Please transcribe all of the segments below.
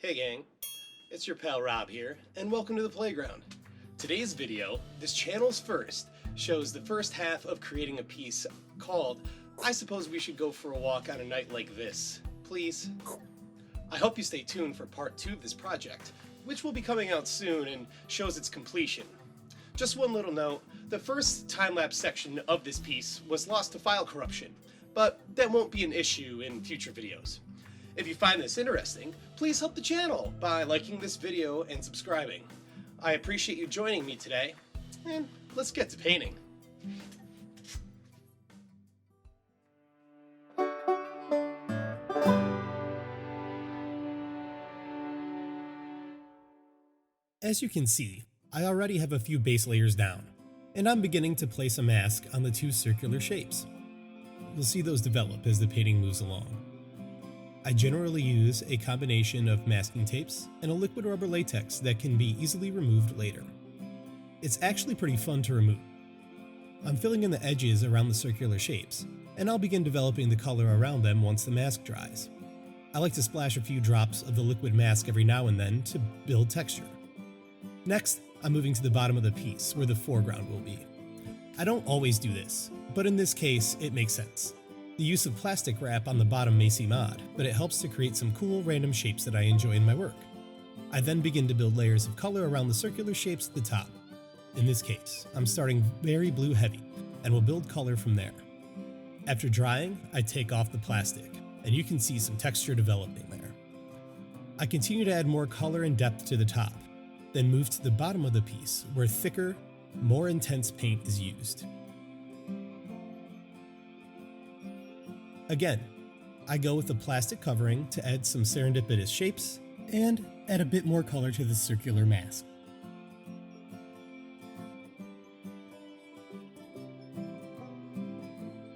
Hey gang, it's your pal Rob here, and welcome to the playground. Today's video, this channel's first, shows the first half of creating a piece called I Suppose We Should Go for a Walk on a Night Like This, Please. I hope you stay tuned for part 2 of this project, which will be coming out soon and shows its completion. Just one little note, the first time-lapse section of this piece was lost to file corruption, but that won't be an issue in future videos. If you find this interesting, please help the channel by liking this video and subscribing. I appreciate you joining me today, and let's get to painting. As you can see, I already have a few base layers down, and I'm beginning to place a mask on the two circular shapes. You'll see those develop as the painting moves along. I generally use a combination of masking tapes and a liquid rubber latex that can be easily removed later. It's actually pretty fun to remove. I'm filling in the edges around the circular shapes, and I'll begin developing the color around them once the mask dries. I like to splash a few drops of the liquid mask every now and then to build texture. Next, I'm moving to the bottom of the piece where the foreground will be. I don't always do this, but in this case it makes sense. The use of plastic wrap on the bottom may seem odd, but it helps to create some cool random shapes that I enjoy in my work. I then begin to build layers of color around the circular shapes at the top. In this case, I'm starting very blue heavy, and will build color from there. After drying, I take off the plastic, and you can see some texture developing there. I continue to add more color and depth to the top, then move to the bottom of the piece where thicker, more intense paint is used. Again, I go with the plastic covering to add some serendipitous shapes and add a bit more color to the circular mask.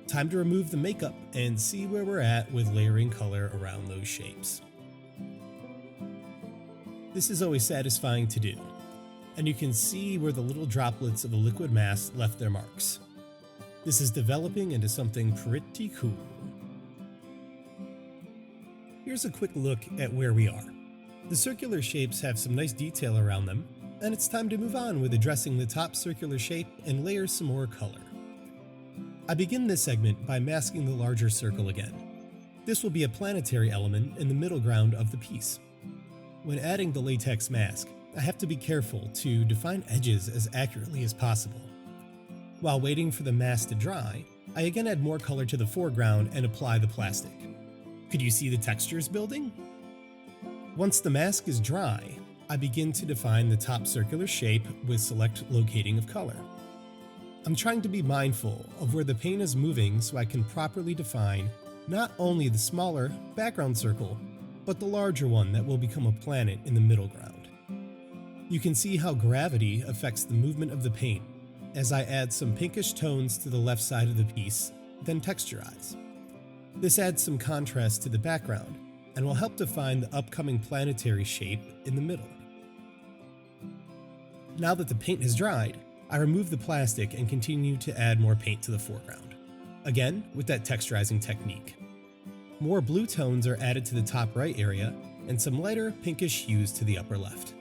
Time to remove the makeup and see where we're at with layering color around those shapes. This is always satisfying to do, and you can see where the little droplets of the liquid mask left their marks. This is developing into something pretty cool. Here's a quick look at where we are. The circular shapes have some nice detail around them, and it's time to move on with addressing the top circular shape and layer some more color. I begin this segment by masking the larger circle again. This will be a planetary element in the middle ground of the piece. When adding the latex mask, I have to be careful to define edges as accurately as possible. While waiting for the mask to dry, I again add more color to the foreground and apply the plastic. Could you see the textures building? Once the mask is dry, I begin to define the top circular shape with select locating of color. I'm trying to be mindful of where the paint is moving so I can properly define not only the smaller background circle, but the larger one that will become a planet in the middle ground. You can see how gravity affects the movement of the paint as I add some pinkish tones to the left side of the piece, then texturize. This adds some contrast to the background and will help define the upcoming planetary shape in the middle. Now that the paint has dried, I remove the plastic and continue to add more paint to the foreground, again with that texturizing technique. More blue tones are added to the top right area and some lighter pinkish hues to the upper left.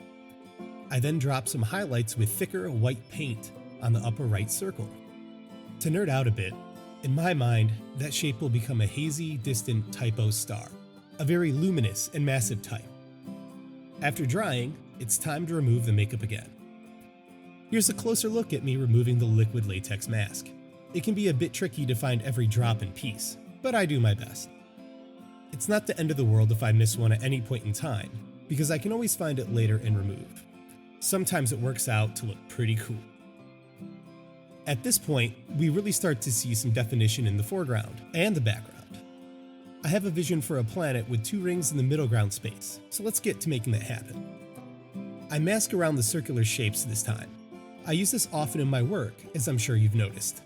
I then drop some highlights with thicker white paint on the upper right circle. To nerd out a bit, in my mind, that shape will become a hazy, distant typo star, a very luminous and massive type. After drying, it's time to remove the makeup again. Here's a closer look at me removing the liquid latex mask. It can be a bit tricky to find every drop and piece, but I do my best. It's not the end of the world if I miss one at any point in time, because I can always find it later and remove. Sometimes it works out to look pretty cool. At this point, we really start to see some definition in the foreground and the background. I have a vision for a planet with 2 rings in the middle ground space, so let's get to making that happen. I mask around the circular shapes this time. I use this often in my work, as I'm sure you've noticed.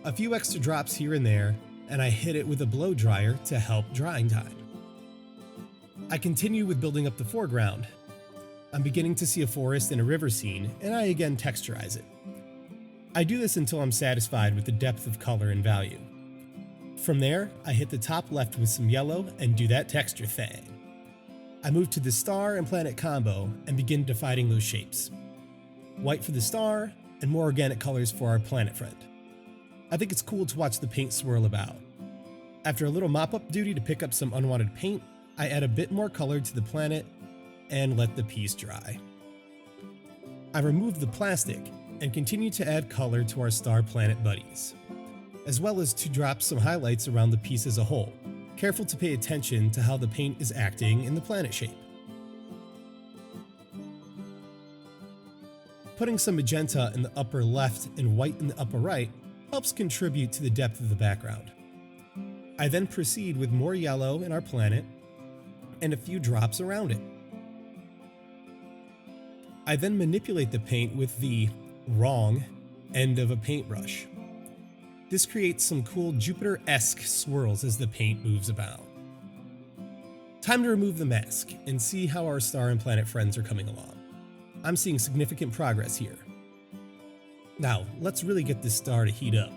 A few extra drops here and there, and I hit it with a blow dryer to help drying time. I continue with building up the foreground. I'm beginning to see a forest and a river scene, and I again texturize it. I do this until I'm satisfied with the depth of color and value. From there, I hit the top left with some yellow and do that texture thing. I move to the star and planet combo and begin defining those shapes. White for the star, and more organic colors for our planet friend. I think it's cool to watch the paint swirl about. After a little mop-up duty to pick up some unwanted paint, I add a bit more color to the planet and let the piece dry. I remove the plastic and continue to add color to our star planet buddies, as well as to drop some highlights around the piece as a whole, careful to pay attention to how the paint is acting in the planet shape. Putting some magenta in the upper left and white in the upper right helps contribute to the depth of the background. I then proceed with more yellow in our planet and a few drops around it. I then manipulate the paint with the wrong end of a paintbrush. This creates some cool Jupiter-esque swirls as the paint moves about. Time to remove the mask and see how our star and planet friends are coming along. I'm seeing significant progress here. Now, let's really get this star to heat up.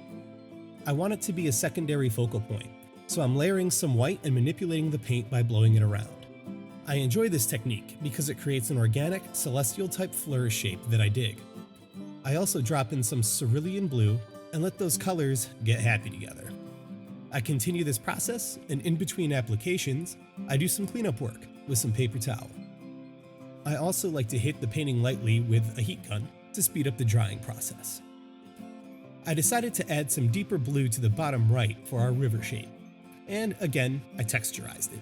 I want it to be a secondary focal point, so I'm layering some white and manipulating the paint by blowing it around. I enjoy this technique because it creates an organic, celestial-type flourish shape that I dig. I also drop in some cerulean blue and let those colors get happy together. I continue this process, and in between applications, I do some cleanup work with some paper towel. I also like to hit the painting lightly with a heat gun to speed up the drying process. I decided to add some deeper blue to the bottom right for our river shape, and again, I texturized it.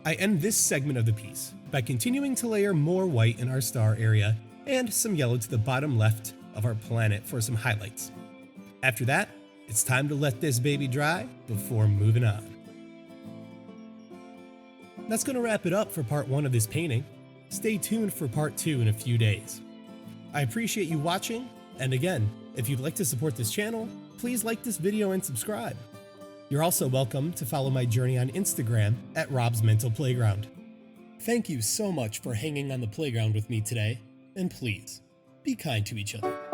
I end this segment of the piece by continuing to layer more white in our star area and some yellow to the bottom left of our planet for some highlights. After that, it's time to let this baby dry before moving on. That's going to wrap it up for part 1 of this painting. Stay tuned for part 2 in a few days. I appreciate you watching, and again, if you'd like to support this channel, please like this video and subscribe. You're also welcome to follow my journey on Instagram at RobsMentalPlayground. Thank you so much for hanging on the playground with me today, and please, be kind to each other.